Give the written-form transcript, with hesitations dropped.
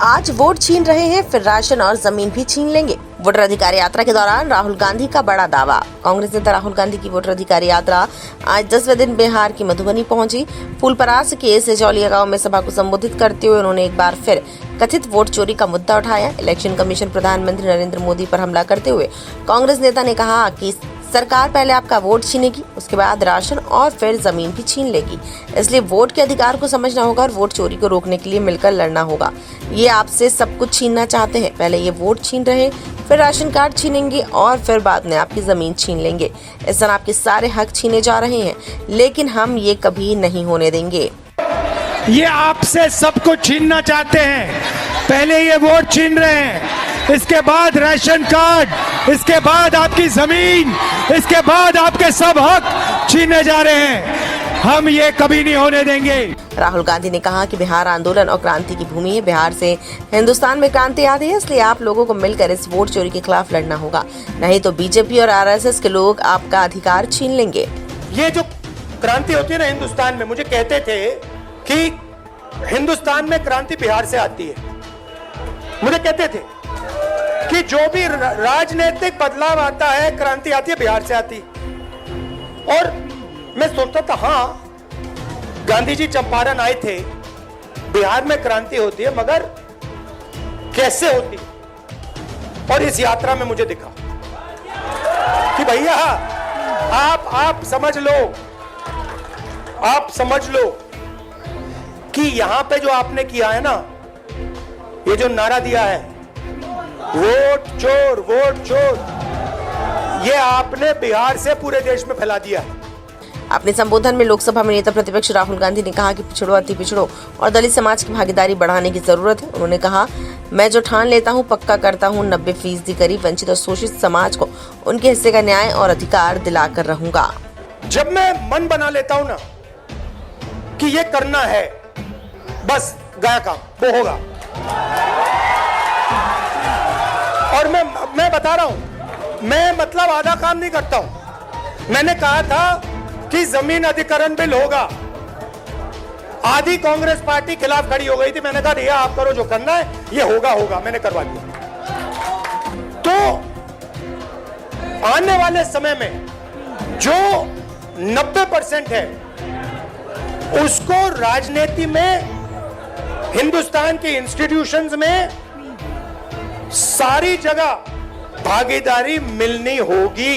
आज वोट छीन रहे हैं, फिर राशन और जमीन भी छीन लेंगे। वोटर अधिकार यात्रा के दौरान राहुल गांधी का बड़ा दावा। कांग्रेस नेता राहुल गांधी की वोटर अधिकार यात्रा आज 10वें दिन बिहार की मधुबनी पहुंची। फूलपरास के सेजौलिया गांव में सभा को संबोधित करते हुए उन्होंने एक बार फिर कथित वोट चोरी का मुद्दा उठाया। इलेक्शन कमीशन प्रधानमंत्री नरेंद्र मोदी पर हमला करते हुए कांग्रेस नेता ने कहा कि सरकार पहले आपका वोट छीनेगी, उसके बाद राशन और फिर जमीन भी छीन लेगी। इसलिए वोट के अधिकार को समझना होगा और वोट चोरी को रोकने के लिए मिलकर लड़ना होगा। ये आपसे सब कुछ छीनना चाहते हैं। पहले ये वोट छीन रहे, फिर राशन कार्ड छीनेंगे और फिर बाद में आपकी जमीन छीन लेंगे। इस तरह आपके सारे हक छीने जा रहे हैं, लेकिन हम ये कभी नहीं होने देंगे। ये आपसे सब कुछ छीनना चाहते हैं। पहले ये वोट छीन रहे हैं, इसके बाद राशन कार्ड, इसके बाद आपकी जमीन, इसके बाद आपके सब हक छीने जा रहे हैं। हम ये कभी नहीं होने देंगे। राहुल गांधी ने कहा कि बिहार आंदोलन और क्रांति की भूमि है। बिहार से हिंदुस्तान में क्रांति आती है, इसलिए आप लोगों को मिलकर इस वोट चोरी के खिलाफ लड़ना होगा, नहीं तो बीजेपी और आरएसएस के लोग आपका अधिकार छीन लेंगे। ये जो क्रांति होती है ना हिंदुस्तान में, मुझे कहते थे कि हिंदुस्तान में क्रांति बिहार से आती है। मुझे कहते थे कि जो भी राजनीतिक बदलाव आता है, क्रांति आती है बिहार से आती। और मैं सोचता था हाँ, गांधी जी चंपारण आए थे, बिहार में क्रांति होती है, मगर कैसे होती? और इस यात्रा में मुझे दिखा कि भैया आप समझ लो, आप समझ लो कि यहां पे जो आपने किया है ना, ये जो नारा दिया है वोट चोर, ये आपने बिहार से पूरे देश में फैला दिया है। अपने संबोधन में लोकसभा में नेता प्रतिपक्ष राहुल गांधी ने कहा कि पिछड़ों, अति पिछड़ों और दलित समाज की भागीदारी बढ़ाने की जरूरत है। उन्होंने कहा, मैं जो ठान लेता हूं पक्का करता हूं, 90% गरीब, वंचित और शोषित समाज को उनके हिस्से का न्याय और अधिकार दिलाकर रहूंगा। जब मैं मन बना लेता हूं ना कि ये करना है, बस गया काम, वो होगा। और मैं बता रहा हूं, मैं मतलब आधा काम नहीं करता हूं। मैंने कहा था कि जमीन अधिग्रहण बिल होगा। आधी कांग्रेस पार्टी खिलाफ खड़ी हो गई थी। मैंने कहा भैया आप करो जो करना है, ये होगा, मैंने करवा दिया। तो आने वाले समय में जो 90% है, उसको राजनीति में, हिंदुस्तान के इंस्टीट्यूशंस में सारी जगह भागीदारी मिलनी होगी।